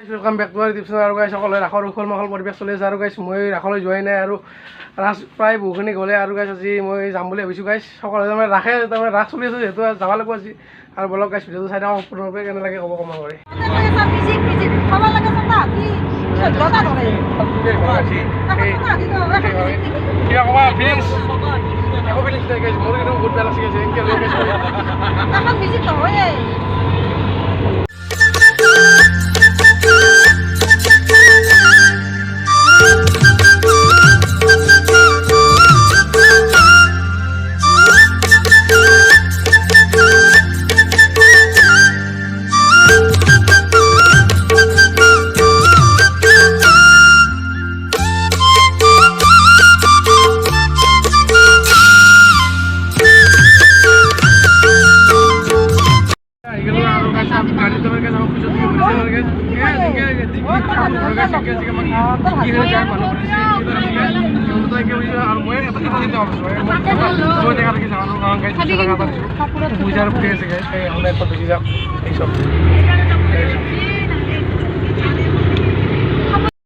Welcome back to our tips আৰু guides সকলোৱে ৰাসৰ উখল মাখল পৰিৱেশ চলি আছে আৰু গাইছ মই ৰাসলৈ যোৱাই নাই আৰু ৰাস প্ৰায় বহুখিনি গ'লে আৰু গাইছ আজি মই যাম বুলি ভাবিছোঁ গাইছ সকলোৱে তাৰমানে ৰাস চলি আছে যিহেতু যাব লাগিব আজি আৰু বলক গাইছ ভিডিঅ'টো চাই থাকক সম্পূৰ্ণৰূপে কেনে লাগে ক'ব কমেণ্ট কৰি কিবা ক'বা ফিলিংছ একো ফিলিংছ নাই গাইছ মোৰ কিন্তু বহুত বেয়া লাগি আছে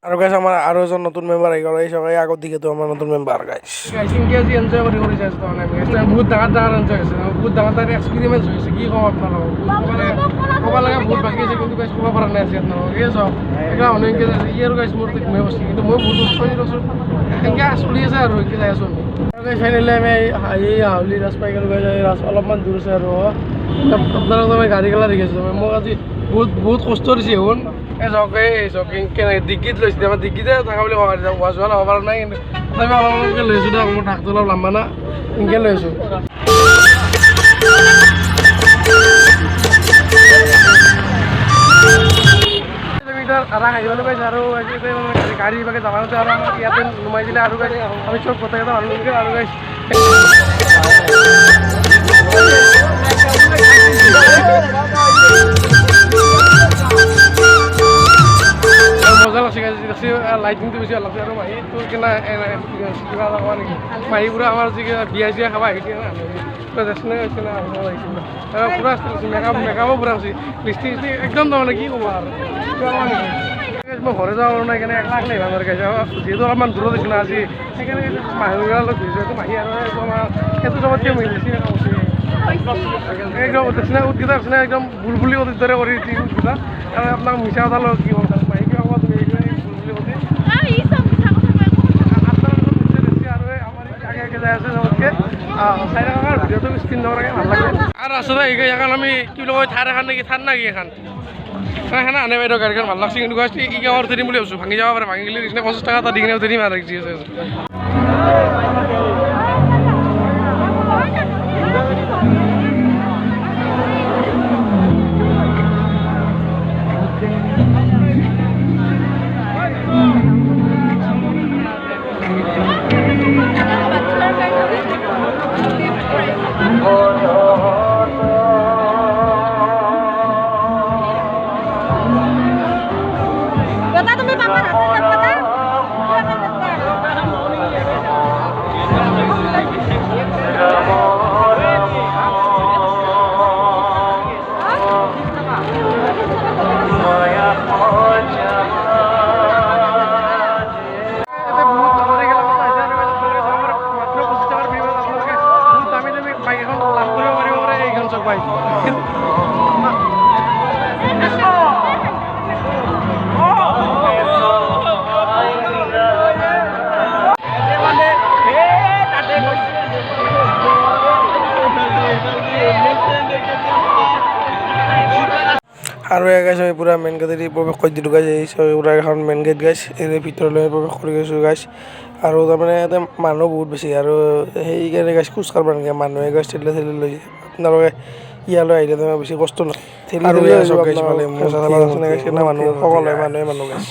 আৰু গাইছ আমাৰ আৰু এজন নতুন মেম্বাৰ আহি গ'ল এই সবাই আগত দিকেতো আমাৰ নতুন মেম্বাৰ গাইছ গাইছিংকে আজি এনজয় কৰি যাইছোঁ তাৰমানে বহুত ডাঙৰ এনজয় হৈছে বহুত ডাঙৰ এক্সপেৰিমেণ্ট হৈছে কি ক'ম আপোনালোকক ক'ব লাগে বহুত বাকী আছে কিন্তু গাইছ ক'ব পৰা নাই আছে আপোনালোকক এই চাওক একেলা মানুহ এনেকৈ যাই ই আৰু গাইছ মোৰ মে বস্তু কিন্তু মই বহুত উৎসাহিত এনেকৈ চলি আছে আৰু এনেকৈ যাই আছোঁ আমি গাইছ ফাইনেলি আমি এই হাউলি ৰাজ পাই গ'লোঁ গাইছ ৰাজ অলপমান দূৰ আছে আৰু আপোনালোকক মই গাড়ী গেলা দেখিছোঁ মোক আজি বহুত কষ্ট দিছে শুন এই চাওক কেনেকৈ ডিগ্ৰীত লৈছিলে আমাৰ ডিগ্ৰীতে থকা বুলি ক'ব পাৰিছে হোৱা যোৱা হ'ব পৰা নাই কিন্তু তথাপি অলপ অলপকৈ লৈছোঁ দে মোৰ ঢাকটো অলপ লাম্বা না এনেকৈ লৈছোঁ ৰাস আহিবলৈ পাইছে আৰু গাড়ী বাকে যাওঁতে আৰু আমাক ইয়াতে নুমাই দিলে আৰু গাড়ী আমি চব গোটেইকেইটা মানুহ আৰু গাড়ী মজা লাগছে দেখছি লাইটিংটো বেছি ভাল লাগছে আৰু মাহী তোৰ কিনা কিবা কোৱা নেকি মাহী পুৰা আমাৰ যি বিয়া চিয়া খাব আহিছে পুৰা দেচনে হৈছে না পুৰা মেকআপো পুৰা হৈছে লিষ্টি একদম তাৰমানে কি ক'ব আৰু মই ঘৰে যাব নাই কেনে একলা একলাই ভাল গাইছে যিহেতু অলপমান দূৰত হৈছে না আজি সেইকাৰণে মানুহবিলাক অলপ ঘূৰিছে মাহী আৰু আমাৰ সেইটো চবতকৈ মিলিছে একদম দেখিনা উৎকেইটা আছে একদম বুলবুলি অতীত দৰে কৰি দিছে উৎকেইটা আৰু আপোনাক মিছা কথা লগ কি হ'ল মাহী কিবা ক'ব তুমি বুলবুলি আৰু আমাৰ আগে আগে যাই আছে চবতকৈ চাই থাকাৰ ভিডিঅ'টো স্ক্ৰীন নকৰাকৈ ভাল লাগে আৰু আচলতে এইখন আমি কি বুলি কয় ঠাৰ এখন নেকি ঠাৰ নাকি এখন সেনা আনে বাইদেউ গাড়ীখন ভাল লাগছে কিন্তু ই গাঁৱৰ উঠিম বুলি ভাবিছোঁ ভাঙি যাব পাৰে ভাঙি গ'লে 50 টকা এটা দি কিনে উঠিম আৰু যি আছে আৰু গাইছ আমি পুৰা মেইন গেটেদি প্ৰৱেশ কৰি দিলোঁ গাইছ এই পুৰা এখন মেইন গেট গাইছ এই ভিতৰলৈ প্ৰৱেশ কৰি গৈছোঁ গাইছ আৰু তাৰমানে ইয়াতে মানুহ বহুত বেছি আৰু সেইকাৰণে গাইছ খোজ কাঢ়িব নালাগে মানুহে গাইছ ঠেলি ঠেলি লৈ যায় আপোনালোকে ইয়ালৈ আহিলে তাৰমানে বেছি কষ্ট নহয় ঠেলি ঠেলি আছোঁ গাইছ পালে মানুহ সকলোৱে মানুহ গাইছ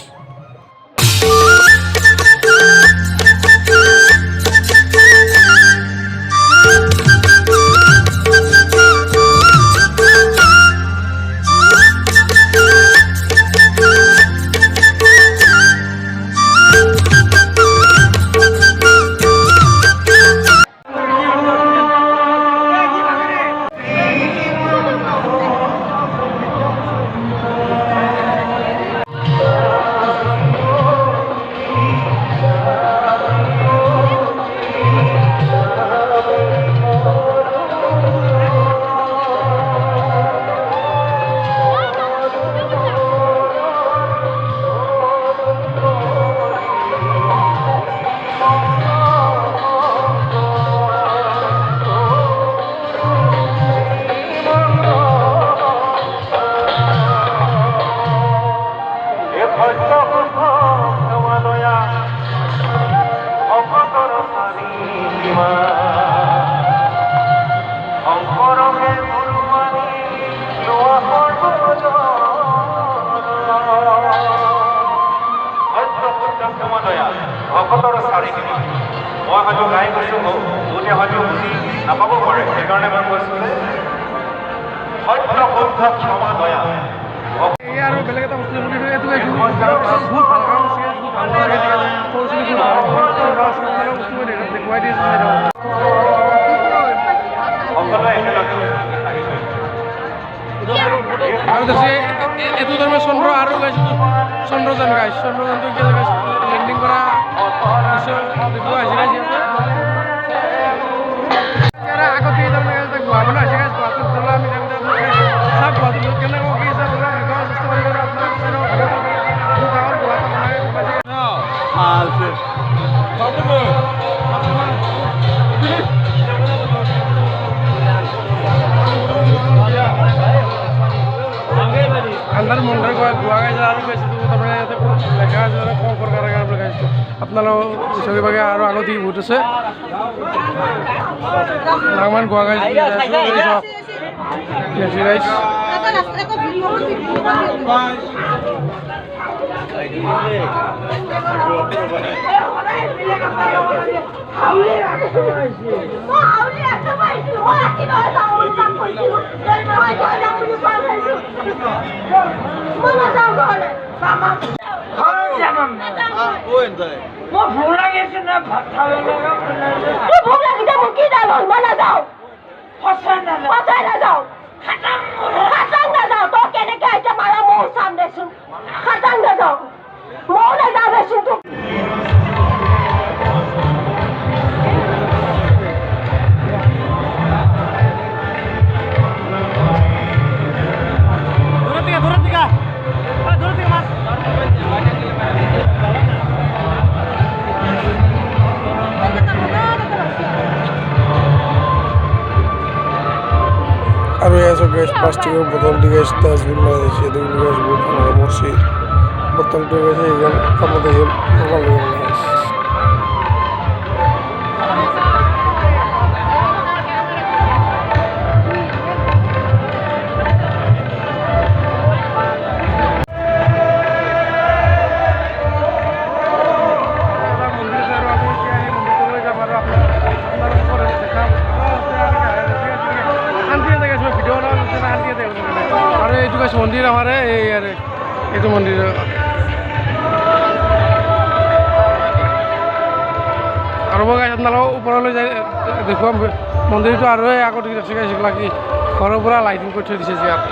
ভকতৰ চাৰিখিনি মই হয়তো গাই গৈছোঁ বহুতে হয়তো বুজি নাপাব পাৰে সেইকাৰণে মই কৈছোঁ যে সত্য শুদ্ধ ক্ষমা দয়া আৰু বেলেগ এটা বস্তু এইটো বহুত ভাল কাম আছে ভাল লাগে দেখুৱাই দিছোঁ আৰু দেখছি এইটো তাৰমানে চন্দ্ৰ আৰু গাইছোঁ চন্দ্ৰযান গাইছ চন্দ্ৰযানটো এতিয়া গাইছ লেণ্ডিং কৰা দেখুৱা হৈছে গাইছ আগতে তাৰমানে গুৱাহাটী আছে গাইছ গুৱাহাটীত ধৰক আমি চাওক গুৱাহাটীত কেনেকৈ কি আছে চেষ্টা কৰি আপোনালোকৰ বহুত ডাঙৰ আন্ধাৰ মন্দিৰ গোৱা গাইছে আৰু গাইছোঁ তাৰমানে লেখা আছে কম প্ৰকাৰে গাইছোঁ আপোনালোক ইছাকে বাগে আৰু আগত বহুত আছে নাগমান গোৱা গাইছোঁ গাইছ আৰু এসব গ্যাস প্লাস্টিকের বোতল দিয়ে গ্যাস ডাস্টবিন মারা দিয়েছে এদিকে গ্যাস বহুত ভালো মরছি বোতলটা গেছে এখানে আমাদের ভালো গ্যাস মন্দির আমার এই আর এইটো মন্দির আৰু মই গাইছ আপোনালোক ওপৰলৈ যাই দেখুৱাম মন্দিৰটো আৰু আগত দেখি গাইছে কি ঘৰৰ পৰা লাইটিং কৰি থৈ দিছে ইয়াত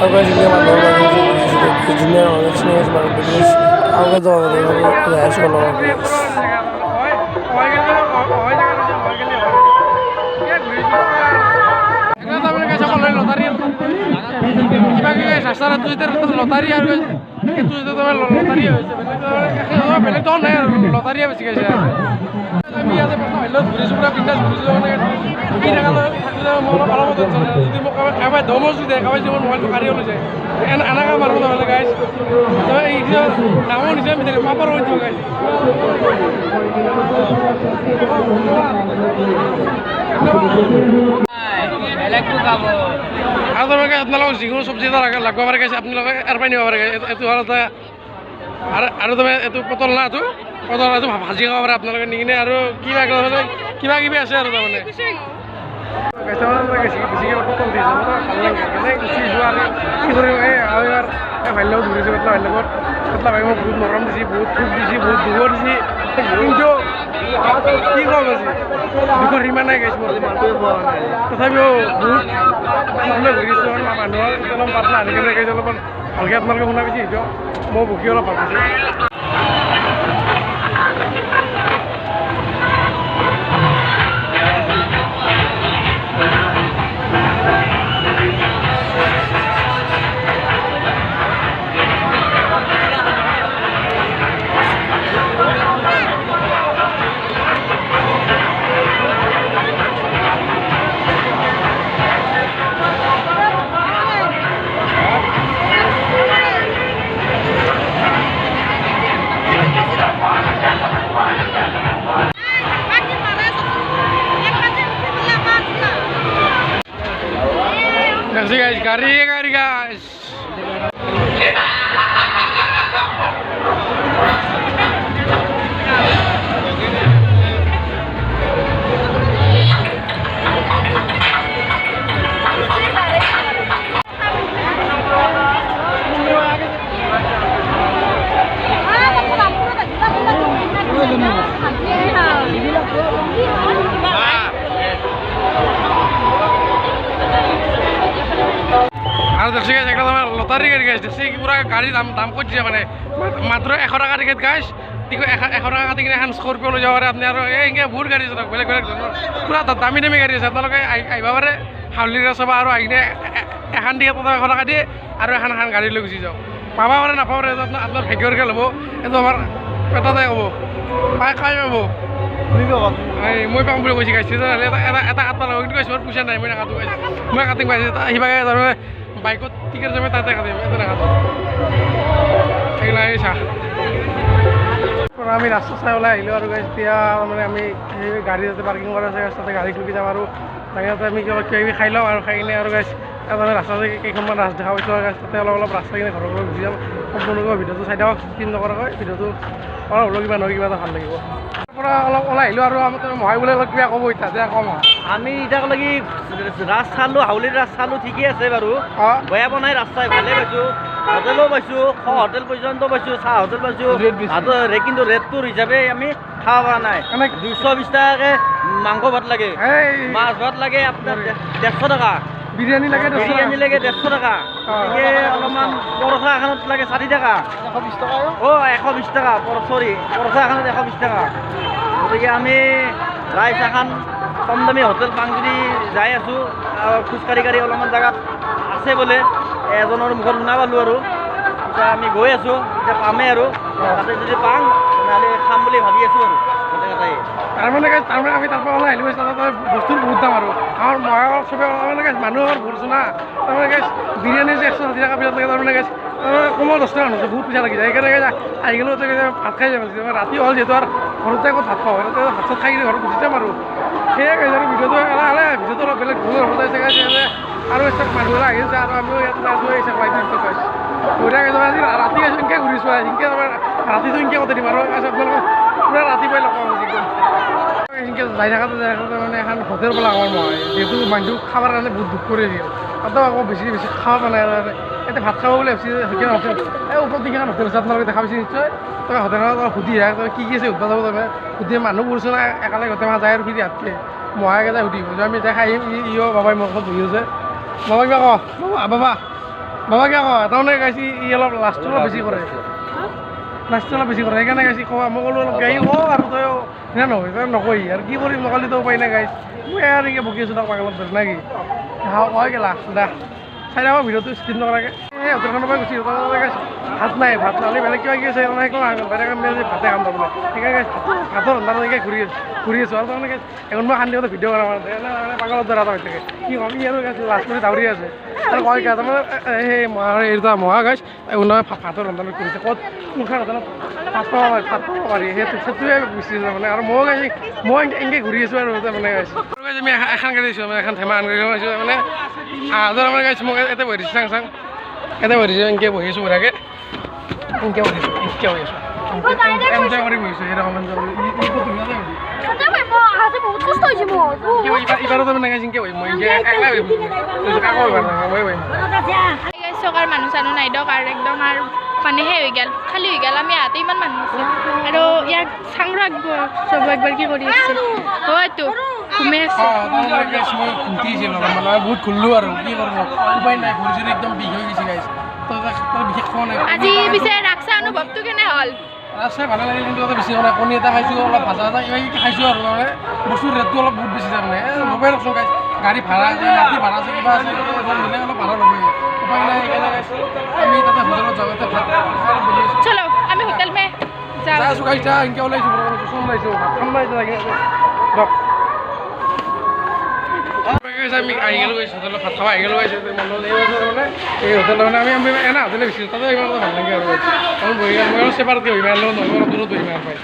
Agora de lema não, mas de lema não tinha mais mal depois algo do outro eu acho que não lottery আৰু এইটো তোমাৰ লটাৰী হৈছে বেলেগ তো নাই আৰু লটাৰীয়ে বেছি গৈছে আমি ইয়াতে ঘূৰিছোঁ পুৰা বিন্দাছ ঘূৰিছোঁ মানে কি থাকালৈ থাকিলে মই অলপ টেনশ্যন যদি মোক কাৰোবাই দম যদি কাৰোবাই যদি মোবাইলটো কাঢ়ি লৈ যায় এনেকৈ মাৰিব নহ'লে গাইছ এই ডাঙৰ নিচিনা মিঠাই পাপাৰ হৈ দিব গাইছ আৰু তোমালোকে আপোনালোকক যিকোনো চব্জি এটা লাগব পাৰে গাইছে আপোনালোকে এৰ পাই নিব পাৰে এইটো হ'ল এটা আৰু তুমি এইটো পটল না এইটো কদলাটো ভাজি খাব পাৰে আপোনালোকে নি কিনে আৰু কিবা কিবা কিবি আছে আৰু তাৰমানে বেছিকৈ কম দিছে ভাল লাগে মানে গুচি যোৱা আৰু কি কৰিম এই আৰু এবাৰ ভাইৰ লগত ঘূৰিছোঁ পেটলা ভাইৰ লগত পেটলা ভাই মোক বহুত মৰম দিছে বহুত থোক দিছে বহুত দুখৰ দিছে কিন্তু কি ক'ম আজি দুখৰ সিমান নাই গাইছোঁ মানুহটোৱে পোৱা নাই তথাপিও বহুত মানুহে ঘূৰিছোঁ মানুহৰ অলপ পাতলা আনি কিনে গাইছোঁ অলপমান ভালকৈ আপোনালোকে শুনা পাইছে সেইটো মই বকি অলপ ভাল পাইছোঁ guys, gari guys. আৰু দেখছি গাইছ একটা তোমাৰ লটাৰী গাড়ী গাইছ দেখছি পুৰা গাড়ীৰ দাম কৰি দিছে মানে মাত্ৰ 100 টকা টিকেট গাইছ 100 টকা কাটি কিনে এখন স্কৰপিঅ লৈ যাব পাৰে আপুনি আৰু এই এনেকৈ বহুত গাড়ী আছে বেলেগ বেলেগ ধৰণৰ পুৰা দামী গাড়ী আছে আপোনালোকে আহিব পাৰে হাউলিৰ চাব আৰু আহি কিনে এখন টিকেট 100 টকা দিয়ে আৰু এখন গাড়ী লৈ গুচি যাওক পাব পাৰে নাপাব পাৰে আপোনাৰ ভাগ্যৰ খেল হ'ব এইটো আমাৰ পেটতে হ'ব পাই খাই পাব মই পাম বুলি কৈছে গাইছে এটা কাটব লাগিব কিন্তু কৈছোঁ পইচা নাই মই নাকাটো গাইছোঁ মই কাটিম পাইছোঁ আহিবাগে তাৰমানে বাইকত টিকেট যাবে তাতে কাটিম এটা নাকাটো এইগিলা এই চাহ আমি ৰাস্তা চাই ওলাই আহিলোঁ আৰু গাইছ এতিয়া মানে আমি সেই গাড়ী যাতে পাৰ্কিং কৰা আছে তাতে গাড়ীত লুকি যাম আৰু তাতে আমি কিবা কিবি খাই লওঁ আৰু খাই কিনে আৰু গাইছ তাৰমানে ৰাস্তাতে কেইখনমান ৰাস্তা দেখা পাইছোঁ আৰু গাইছ তাতে অলপ ৰাস্তা কিনে ঘৰৰ পৰা গুচি যাম সম্পূৰ্ণকৈ ভিডিঅ'টো চাই দিয়ক স্কিপ নকৰাকৈ ভিডিঅ'টো অলপ হ'লেও কিবা নহয় কিবা এটা ভাল লাগিব পৰা অলপ ওলাই আহিলোঁ আৰু আমাৰ মহাই বোলে অলপ কিবা ক'ব এতিয়া যে কম আমি এতিয়ালৈকে ৰাস চালোঁ হাউলিৰ ৰাস চালোঁ ঠিকেই আছে বাৰু বেয়া পোৱা নাই ৰাস্তাই ভালেই পাইছোঁ হোটেলো পাইছোঁ হোটেল পৰ্যন্ত পাইছোঁ চাহ হোটেল পাইছোঁ কিন্তু ৰেটটো হিচাপে আমি খাব পৰা নাই 220 টকাকৈ মাংস ভাত লাগে মাছ ভাত লাগে আপোনাৰ 150 টকা বিৰিয়ানী লাগে 150 টকা গতিকে অলপমান পৰঠা এখনত লাগে 60 টকা 120 টকা 120 টকা চৰি পৰঠা এখনত 120 টকা গতিকে আমি ৰাইচ এখন কম দামী হোটেল পাং যদি যাই আছোঁ খোজকাঢ়ি অলপমান জেগাত আছে বোলে এজনৰ মুখত শুনা পালোঁ আৰু এতিয়া আমি গৈ আছোঁ এতিয়া পামেই আৰু তাতে যদি পাওঁ তেনেহ'লে খাম বুলি ভাবি আছোঁ আৰু তাৰমানে আমি তাৰপৰা ওলাই আহিলোঁ তাতে বস্তুৰ বহুত দাম আৰু আমাৰ মহাগৰ চবে মানে গাইছ মানুহ আমাৰ ভৰিছোঁ না তাৰমানে গাইছ বিৰিয়ানী যে 160 টকা পিছত লাগে তাৰমানে গাইছ কমৰ 10 টকা নহয় বহুত পইচা লাগি যায় সেইকাৰণে গাইছ আহি গ'লেও ভাত খাই যাব ৰাতি হ'ল যিহেতু আৰু ঘৰতে আকৌ ভাত খাওঁ তাতে ভাত চাত খাই কিনে ঘৰত গুচি যাম আৰু সেয়াই গাইছ আৰু ভিডিঅ'টো ভিডিঅ'টো অলপ বেলেগ ভুল হ'ব চাইছে গাইছে আৰু মানুহবিলাক আহিছে আৰু আমিও ইয়াত আহিছে বাইক গাইছ বঢ়িয়া গাইছ আজি ৰাতি গাইছোঁ এনেকৈ ঘূৰিছোঁ এনেকৈ ৰাতিটো এনেকৈ কটাই দিম আৰু আপোনালোকক পুৰা ৰাতিপুৱাই লগ পাম এনেকৈ যাই থাকোঁতে মানে এখন হোটেল পালে আমাৰ মহাই যিহেতু মানুহটো খাবৰ কাৰণে বহুত দুখ কৰি আছিল তাতো আকৌ বেছি খাব পেলাই এতিয়া ভাত খাব বুলি ভাবিছে সেইখন হোটেল এই ওপৰত যিখন হোটেল আছে আপোনালোকে দেখা পাইছে নিশ্চয় তই হোটেলত সুধি আহে তই কি আছে সুধিব যাব তই সুধি মানুহ পৰিছোঁ না একেলগে গোটেই মাহ যায় আৰু ফিৰি হাতকৈ মহাকে যায় সুধিব আমি এতিয়া খাই আহিম ইও বাবাই মোৰ ঘৰত বহি আছে বাবা কিবা কওঁ বাবা কিবা কওঁ তাৰমানে গাইছে ই অলপ লাষ্টটো অলপ বেছি কৰে লাষ্টটো অলপ বেছি কৰে সেইকাৰণে গাইছে কওঁ মই ক'লোঁ অলপ গাড়ী কওঁ আৰু তই নাই নহয় তই নকয় আৰু কি কৰিম নকলিতো উপায় নাই গাইছ মই আৰু এনেকৈ বকি আছোঁ তাক পাগলত ধৰি নে কি কয় গেলা দা চাই থাকক ভিডিঅ'টো স্কিপ নকৰাকৈ এই হোটেলখনৰ পৰা গুচি গাইছোঁ ভাত নাই ভাত নহ'লে বেলেগ কিবা কি আছে বেলেগ আমি আজি ভাতে খাম তাৰমানে সেইকাৰণে ভাতৰ ৰন্ধাত এনেকৈ ঘূৰি আছোঁ আৰু তাৰমানে এখন মই শান্তি ভিডিঅ' কৰা পাগলত ধৰা হৈ থাকে কি ক'ম ই আৰু লাষ্ট কৰি দাউৰি আছে আৰু কয় গা তাৰমানে সেই মহা গাইছ ভাতৰ ৰন্ধাত কৰিছে ক'ত মুখাৰ হোটেলত ভাত পাব পাৰি সেইটোৱে বিচাৰিছে মানে আৰু মই এনেকৈ ঘূৰি আছোঁ আৰু মানে গাইছোঁ আমি এখন গাড়ী দিছোঁ মানে এখন ধেমা আন গাড়ী আছোঁ মানে মানে গাইছোঁ মোক ইয়াতে বহি দিছোঁ চাং ইয়াতে বহি দিছোঁ এনেকৈ বহি আছোঁ বঢ়িয়াকৈ এনেকৈ বহি আছোঁ এনজয় কৰি বহিছোঁ এৰকম এনজয় কৰি এইটো তুমি নাযায় এবাৰো তাৰমানে গাইছিংকে বহিম মই একলাই বহিম কাকো এবাৰ নাই মই বহিম চকাৰ মানুহ চানুহ নাই দিয়ক আৰু একদম আৰু মানে সেই হৈ গ'ল খালী হৈ গ'ল আমি ইয়াতে ইমান মানুহ আছে আৰু ইয়াক চাং ৰাখব চব একবাৰ কি কৰি আছে হয়তো ঘুমে আছে মই ঘুমটিছিলোঁ মানে বহুত ঘূৰিলোঁ আৰু কি কৰিব উপায় নাই ঘূৰি চুৰি একদম বিষ হৈ গৈছে গাইছ বিশেষ খোৱা নাই আজি পিছে ৰাখছা অনুভৱটো কেনে হ'ল আছে ভালে লাগিল কিন্তু এটা বেছি মানে কণী এটা খাইছোঁ অলপ ভাজা এটা কিবা কিবি খাইছোঁ আৰু মানে বস্তুৰ ৰেটটো অলপ বহুত বেছি তাৰমানে ল'বই ৰকচোন গাইছ গাড়ী ভাড়া আছে ৰাতি ভাড়া আছে কিবা আছে মিলাই অলপ ভাড়া ল'বই উপায় নাই সেইকাৰণে গাইছ আমি তাতে হোটেলত যাওঁ তাতে ভাত চলো আমি হোটেল মে যাওঁ যাইছোঁ গাইছ যা এনেকৈ ওলাইছোঁ চোন ওলাইছোঁ ঠাণ্ডা এতিয়া লাগি আছে দিয়ক আমি আহি গেলো গৈছোঁ হোটেলত ভাত খাব আহি গেলো গৈছোঁ মনত মানে এই হোটেলত মানে আমি এনে হোটেলে বেছি তাতে ইমান এটা ভাল লাগে আৰু আমি বহি গ'ল মই আৰু চেপাৰতে বহি মাৰিলোঁ নহয় অলপ দূৰত বহি মাৰ পাই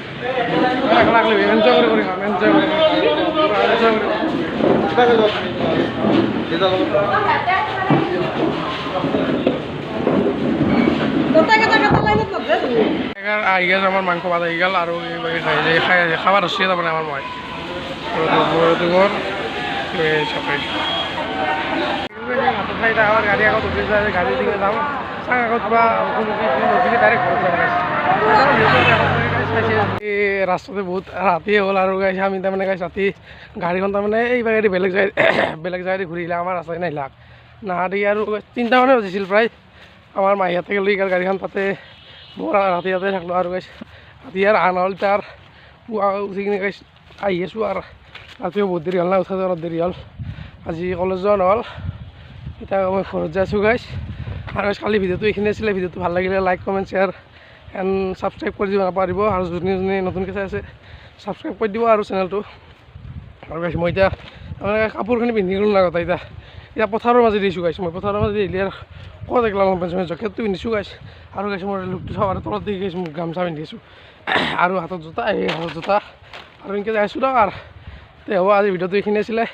একলা একলা এনজয় কৰি খাম এনজয় কৰি আহি গেল আমাৰ মাংস ভাত আহি গ'ল আৰু খাব ধৰিছে তাৰমানে আমাৰ মই মোৰ গাড়ী আগত উঠি যায় গাড়ী দিকে যাওঁ চাং আগত বা নদীকে ডাইৰেক্ট ঘৰত যাব এই ৰাস্তাতে বহুত ৰাতি হ'ল আৰু গাইছে আমি তাৰমানে গাইছে ৰাতি গাড়ীখন তাৰমানে এইবাৰ বেলেগ জেগাদি ঘূৰি আহিলে আমাৰ ৰাস্তাই নাহিলাক নাহাদি আৰু 3টা মানে বাজিছিল প্ৰায় আমাৰ মাহীহঁতে গ'লো এইকাৰ গাড়ীখন তাতে মোৰ ৰাতি ইয়াতে থাকলোঁ আৰু গাইছে ৰাতি আৰু আন হ'ল তাৰ পুৱা উঠি কিনে গাইছে আহি আছোঁ আৰু ৰাতিও বহুত দেৰি হ'ল না উঠাতে অলপ দেৰি হ'ল আজি কলেজ যোৱা নহ'ল এতিয়া মই ঘৰত যাই আছোঁ গাইছ আৰু কালি ভিডিঅ'টো এইখিনি আছিলে ভিডিঅ'টো ভাল লাগিলে like comment share and subscribe কৰি দিব পাৰিব আৰু যোনে যোনে নতুনকৈ চাই আছে ছাবস্ক্ৰাইব কৰি দিব আৰু চেনেলটো আৰু গাইছ মই এতিয়া তাৰমানে কাপোৰখিনি পিন্ধি গ'লোঁ না কথা এতিয়া পথাৰৰ মাজে দিছোঁ গাইছ মই পথাৰৰ মাজে দিলে আৰু ক'ত একলা লং পেণ্ট জেকেটটো পিন্ধিছোঁ গাইছ আৰু গাইছ মোৰ লুকটো চাওঁ আৰু তলত দেখি গাইছ মোক গামোচা পিন্ধিছোঁ আৰু হাতত জোতা এই হাতত জোতা আৰু এনেকৈ যাই আছোঁ দিয়ক আৰু তে হ'ব আজি ভিডিঅ'টো এইখিনি আছিলে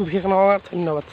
বিশেষ নহয় ধন্যবাদ।